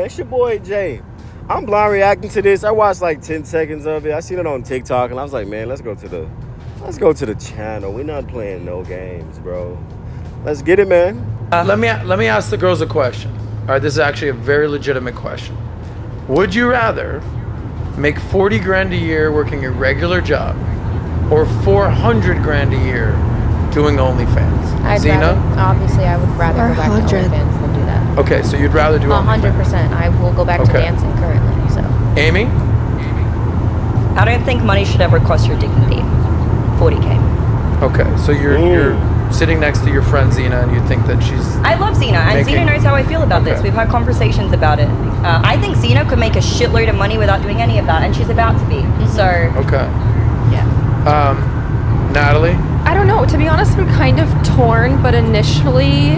It's your boy Jay. I'm blind reacting to this. I watched like 10 seconds of it. I seen it on TikTok, and I was like, man, let's go to the channel. We're not playing no games, bro. Let's get it, man. Let me ask the girls a question. All right, this is actually a very legitimate question. Would you rather make 40 grand a year working a regular job, or 400 grand a year doing OnlyFans? Zena? Obviously, I would rather go back to OnlyFans than do that. Okay, so you'd rather do OnlyFans? 100%. I will go back to dancing currently. So. Amy? I don't think money should ever cost your dignity. 40K. Okay, so you're sitting next to your friend Zena, and you think that she's... I love Zena, and Zena knows how I feel about this. We've had conversations about it. I think Zena could make a shitload of money without doing any of that, and she's about to be. So... Okay. Yeah. Natalie? I don't know. To be honest, I'm kind of torn, but initially,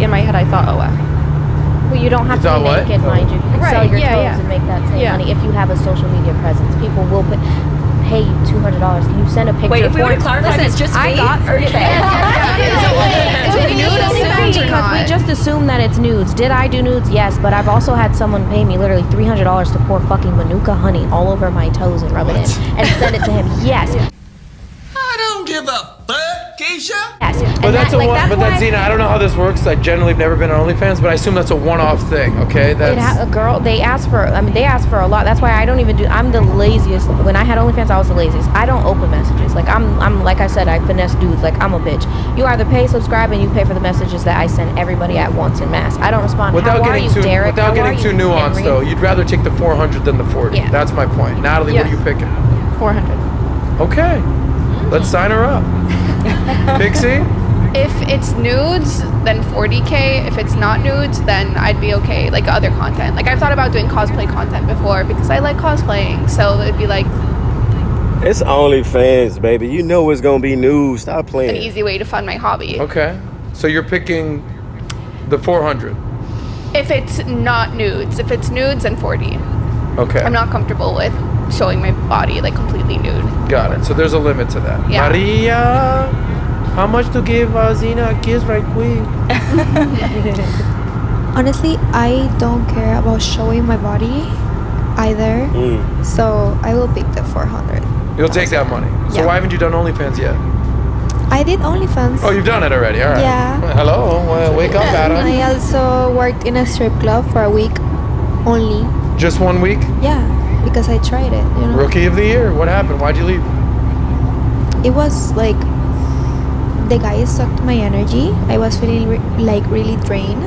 in my head, I thought, Well, you don't have to be naked, mind you. You can sell your clothes and make that same money if you have a social media presence. People will pay you $200. Can you send a picture? Wait, if we were to clarify, it's just feet? Because we just assume that it's nudes. Did I do nudes? Yes, but I've also had someone pay me literally $300 to pour fucking Manuka honey all over my toes and rub it in and send it to him. Yes. I don't give a fuck, Keisha. Yes. But that's Zena, I don't know how this works. I generally have never been on OnlyFans, but I assume that's a one-off thing, okay? A girl, they ask for a lot. That's why I don't even I'm the laziest. When I had OnlyFans, I was the laziest. I don't open messages. Like, I'm like I said, I finesse dudes. Like, I'm a bitch. You either pay, subscribe, and you pay for the messages that I send everybody at once in mass. I don't respond. Without How are you, Derek? Without getting too nuanced, though, you'd rather take the 400 than the 40. Yeah. That's my point. Natalie, what are you picking? 400. Okay. Let's sign her up. Pixie? If it's nudes, then 40K. If it's not nudes, then I'd be okay. Like other content. Like I've thought about doing cosplay content before because I like cosplaying. So it'd be like... It's OnlyFans, baby. You know it's going to be nudes. Stop playing. An easy way to fund my hobby. Okay. So you're picking the 400? If it's not nudes. If it's nudes, then 40. Okay. I'm not comfortable with showing my body like completely nude. Got it. So there's a limit to that. Yeah. Maria, how much to give Zena a kiss right quick? Honestly, I don't care about showing my body either. So I will pick the 400. You'll take that money. So why haven't you done OnlyFans yet? I did OnlyFans. Oh, you've done it already. All right. Yeah. Hello. Well, wake up, Adam. I also worked in a strip club for a week only. Just 1 week? Yeah, because I tried it, you know. Rookie of the year. What happened? Why'd you leave? It was like the guy sucked my energy. I was feeling really drained.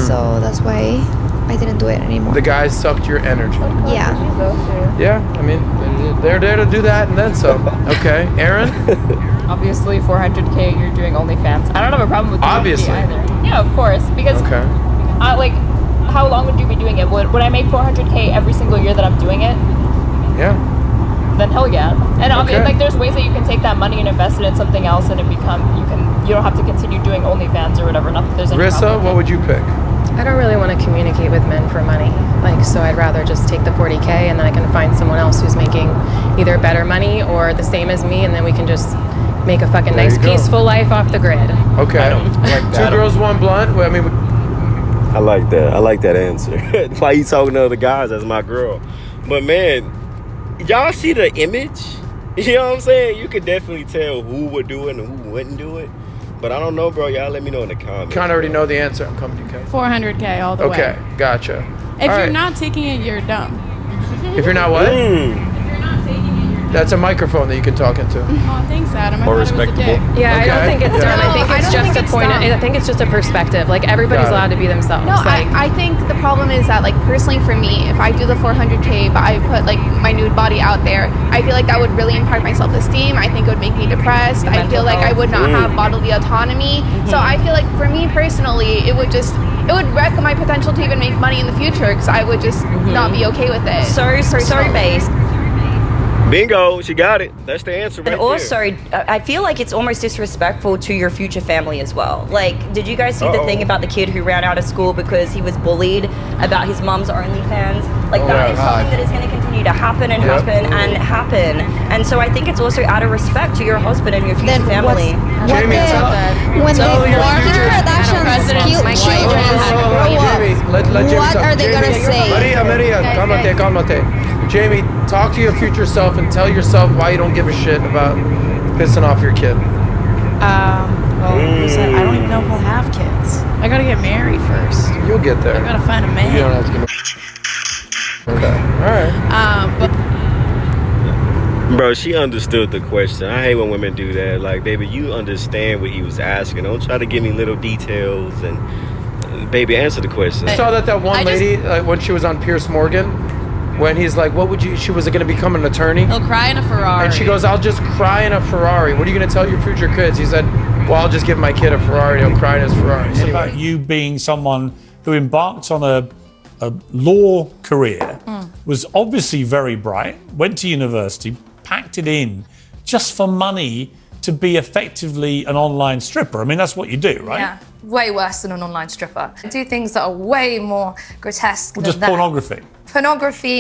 So that's why I didn't do it anymore. The guys sucked your energy. Yeah. Yeah, I mean, they're there to do that and then some. Okay, Aaron? Obviously, 400K, you're doing OnlyFans. I don't have a problem with Obviously. either. Yeah, of course, because like, how long would you be doing it? Would I make 400K every single year that I'm doing it? Yeah. Then hell yeah. And like, there's ways that you can take that money and invest it in something else, and you don't have to continue doing OnlyFans or whatever. Not that there's any Rissa, problem. what would you pick? I don't really want to communicate with men for money. Like, so I'd rather just take the 40K and then I can find someone else who's making either better money or the same as me, and then we can just make a fucking nice, peaceful life off the grid. Okay. Two girls, one blunt. Well, I mean, I like that. I like that answer. Why you talking to other guys? That's my girl. But man, y'all see the image? You know what I'm saying? You could definitely tell who would do it and who wouldn't do it. But I don't know, bro. Y'all let me know in the comments. Kind of already know the answer. I'm coming to you, 400K all the way. Okay, gotcha. If you're not taking it, you're dumb. If you're not what? That's a microphone that you can talk into. Oh, thanks, Adam. Or respectable. Yeah, I don't think it's dumb. I think it's just a point. I think it's just a perspective. Like, everybody's allowed to be themselves. No, I think the problem is that, like, personally for me, if I do the 400K, but I put like my nude body out there, I feel like that would really impact my self-esteem. I think it would make me depressed. I feel like I would not have bodily autonomy. So I feel like for me personally, it would wreck my potential to even make money in the future because I would just not be okay with it. So base. Bingo, she got it. That's the answer right And also, I feel like it's almost disrespectful to your future family as well. Like, did you guys see the thing about the kid who ran out of school because he was bullied about his mom's OnlyFans? Like, that is something that is going to continue to happen and happen and happen. And so I think it's also out of respect to your husband and your future family. Jamie, when the Kardashians cute children grow up, what are they gonna say? Maria, calmate. Jamie, talk to your future self and tell yourself why you don't give a shit about pissing off your kid. Listen, I don't even know if we'll have kids. I gotta get married first. You'll get there. I gotta find a man. You don't have to get married. Okay, all right. But Bro, she understood the question. I hate when women do that. Like, baby, you understand what he was asking. Don't try to give me little details and, baby, answer the question. I saw that one lady, like, when she was on Pierce Morgan, when he's like, she was going to become an attorney. he'll cry in a Ferrari. And she goes, I'll just cry in a Ferrari. What are you going to tell your future kids? He said, well, I'll just give my kid a Ferrari. He'll cry in his Ferrari. It's about you being someone who embarked on a law career, was obviously very bright, went to university, packed it in just for money to be effectively an online stripper. I mean, that's what you do, right? Yeah, way worse than an online stripper. I do things that are way more grotesque than Just that. pornography.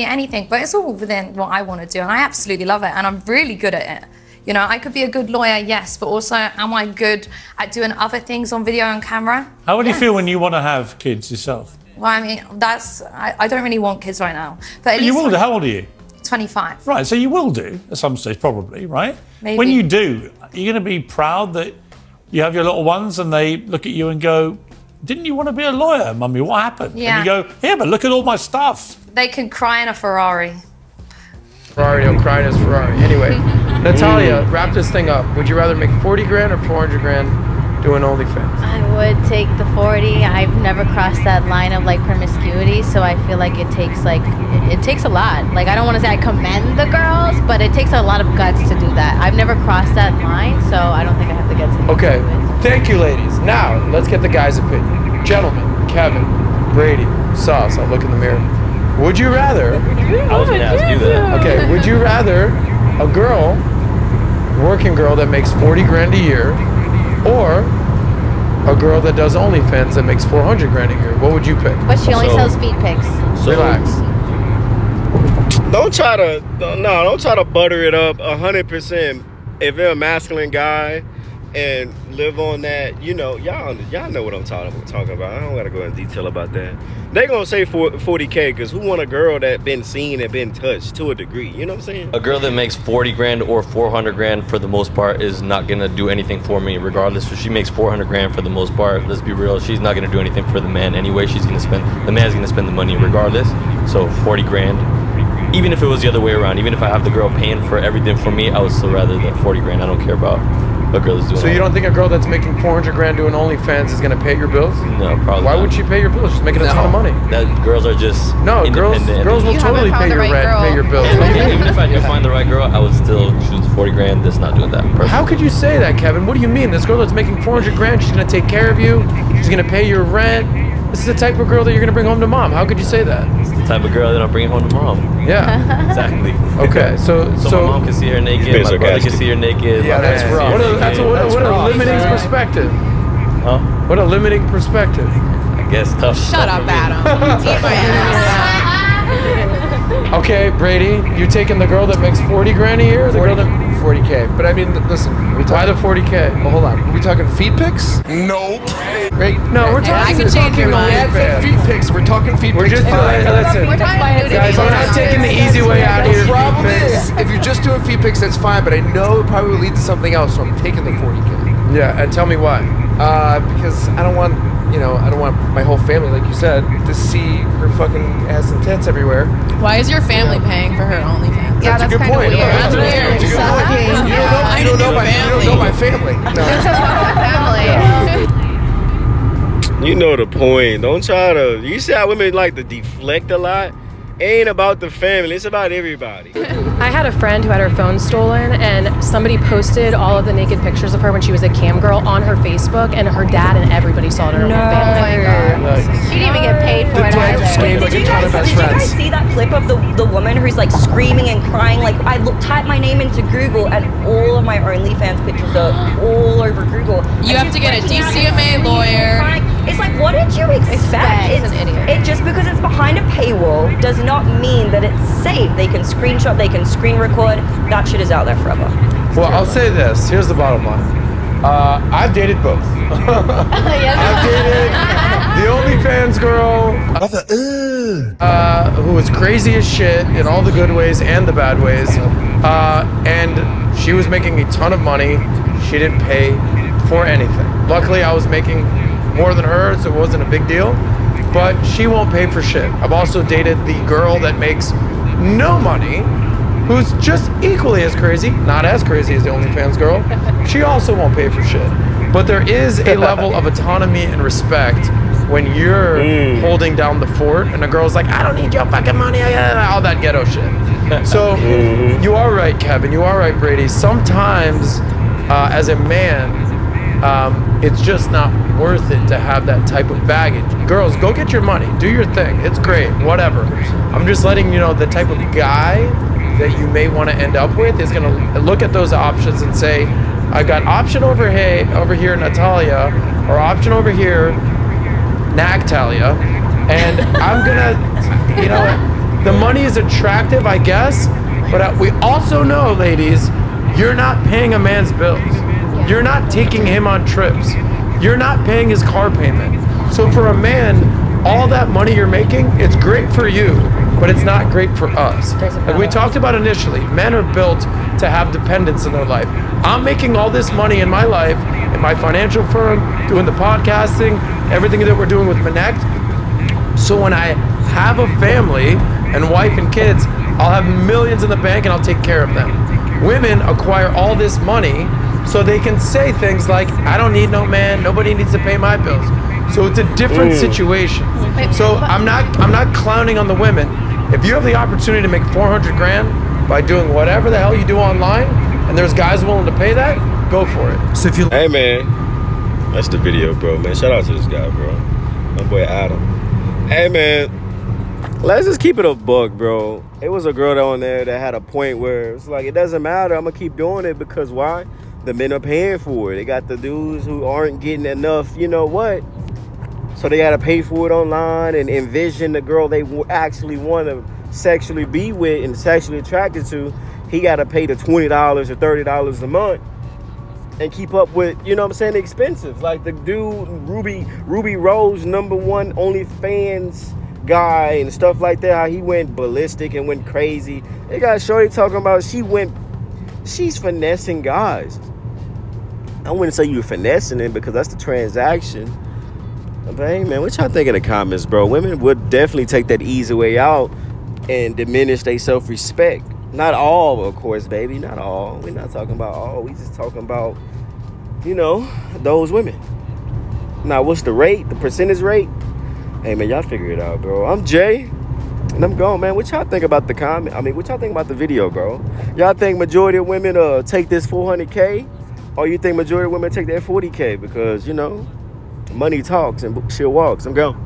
Anything, but it's all within what I want to do, and I absolutely love it, and I'm really good at it. You know, I could be a good lawyer, yes, but also am I good at doing other things on video and camera? How would you feel when you want to have kids yourself? Well, I mean, I don't really want kids right now. But at You least will do. How old are you? 25. Right, so you will do at some stage, probably, right? Maybe. When you do, you're going to be proud that you have your little ones and they look at you and go, didn't you want to be a lawyer, Mummy? What happened? Yeah. And you go, yeah, but look at all my stuff. They can cry in a Ferrari. Ferrari, he'll cry in his Ferrari. Anyway, Natalia, wrap this thing up. Would you rather make 40 grand or 400 grand doing OnlyFans? I would take the 40. I've never crossed that line of like promiscuity, so I feel like it takes a lot. Like, I don't want to say I commend the girls, but it takes a lot of guts to do that. I've never crossed that line, so I don't think I have the guts to do it. Okay, thank you, ladies. Now, let's get the guys' opinion. Gentlemen, Kevin, Brady, Sauce, I'll look in the mirror. Would you rather... I was going to ask you that. Okay, would you rather a girl, working girl that makes 40 grand a year, or a girl that does OnlyFans that makes 400 grand a year? What would you pick? But she only sells feet pics. Relax. Don't try to butter it up 100%. If you're a masculine guy and live on that, you know, y'all know what I'm talking about. I don't gotta go in detail about that. They gonna say 40K because who want a girl that been seen and been touched to a degree? You know what I'm saying? A girl that makes 40 grand or 400 grand for the most part is not gonna do anything for me regardless. If she makes 400 grand for the most part, let's be real, she's not gonna do anything for the man anyway. The man's gonna spend the money regardless. So 40 grand, even if it was the other way around, even if I have the girl paying for everything for me, I would still rather the 40 grand. I don't care about what girl is doing. So you don't think a girl that's making 400 grand doing OnlyFans is gonna pay your bills? No, probably Why not. would she pay your bills? She's making a ton of money. That girls are just independent. Girls will totally pay your rent, pay your bills. Even if I did find the right girl, I would still choose 40 grand. That's not doing that. Personally. How could you say that, Kevin? What do you mean? This girl that's making 400 grand, she's gonna take care of you. She's gonna pay your rent. This is the type of girl that you're gonna bring home to mom. How could you say that? It's the type of girl that I'm bringing home to mom. Yeah. Exactly. Okay, so my mom can see her naked, my brother can see her naked. Yeah, that's wrong. What a limiting perspective. Huh? What a limiting perspective. I guess tough. Shut up, Adam. Eat my ass. Okay, Brady, you taking the girl that makes 40 grand a year? Or the girl that 40K. But I mean, listen. Why the 40K? Well, hold on. Are we talking feet pics? Nope. Right? No, we're talking. I can change your mind. Feet pics. We're talking feet We're pics. just listen. Guys, we're not taking the easy way out here. The problem is, if you're just doing feet pics, that's fine. But I know it probably will lead to something else, so I'm taking the 40K. Yeah, and tell me why. Because I don't want, I don't want my whole family, like you said, to see her fucking ass and tits everywhere. Why is your family paying for her OnlyFans? Yeah, that's a good point. Weird. That's weird. That's a good point. You don't know my family. No. You know the point. Don't try to. You see how women like to deflect a lot? It ain't about the family. It's about everybody. I had a friend who had her phone stolen, and somebody posted all of the naked pictures of her when she was a cam girl on her Facebook, and her dad and everybody saw it in her whole family. She didn't even get paid for it either. Did you guys see that clip of the woman who's like screaming and crying. Like I type my name into Google and all of my OnlyFans pictures are all over Google. You have to get a DCMA lawyer. It's like, what did you expect? It's an idiot. It just because it's behind a paywall does not mean that it's safe. They can screenshot, they can screen record. That shit is out there forever. Well, I'll say this. Here's the bottom line. I've dated both. I've dated the OnlyFans girl who was crazy as shit in all the good ways and the bad ways. And she was making a ton of money. She didn't pay for anything. Luckily, I was making more than her, so it wasn't a big deal. But she won't pay for shit. I've also dated the girl that makes no money, who's just equally as crazy, not as crazy as the OnlyFans girl. She also won't pay for shit. But there is a level of autonomy and respect when you're holding down the fort and the girl's like, I don't need your fucking money, all that ghetto shit. So you are right, Kevin, you are right, Brady. Sometimes as a man, it's just not worth it to have that type of baggage. Girls, go get your money, do your thing, it's great, whatever. I'm just letting you know the type of guy that you may want to end up with is going to look at those options and say, I got option over here, Natalia, or option over here, Nagtalia, and I'm gonna, you know, the money is attractive, I guess, but we also know, ladies, you're not paying a man's bills. You're not taking him on trips. You're not paying his car payment. So for a man, all that money you're making, it's great for you, but it's not great for us. Like we talked about initially, men are built to have dependence in their life. I'm making all this money in my life, in my financial firm, doing the podcasting, everything that we're doing with Connect. So when I have a family and wife and kids, I'll have millions in the bank and I'll take care of them. Women acquire all this money so they can say things like, I don't need no man, nobody needs to pay my bills. So it's a different situation. So I'm not clowning on the women. If you have the opportunity to make 400 grand by doing whatever the hell you do online, and there's guys willing to pay that, go for it. So if you hey man, that's the video, bro. Man, shout out to this guy, bro. My boy Adam. Hey man, let's just keep it a buck, bro. It was a girl down there that had a point where it's like, it doesn't matter. I'm gonna keep doing it because why? The men are paying for it. They got the dudes who aren't getting enough, you know what? So they gotta pay for it online and envision the girl they actually want to sexually be with and sexually attracted to. He gotta pay the $20 or $30 a month and keep up with, you know what I'm saying, the expensive. Like the dude, Ruby Rose, #1 OnlyFans guy and stuff like that, how he went ballistic and went crazy. They got shorty talking about she's finessing guys. I wouldn't say you're finessing it because that's the transaction. But hey man, what y'all think in the comments, bro? Women would definitely take that easy way out and diminish their self-respect. Not all, of course, baby. Not all. We're not talking about all. We just talking about, you know, those women. Now, what's the rate? The percentage rate? Hey man, y'all figure it out, bro. I'm Jay, and I'm gone, man. What y'all think about the comment? I mean, what y'all think about the video, bro? Y'all think majority of women take this 400K? Or you think majority of women take that 40K? Because, you know, money talks and shit walks. I'm gone.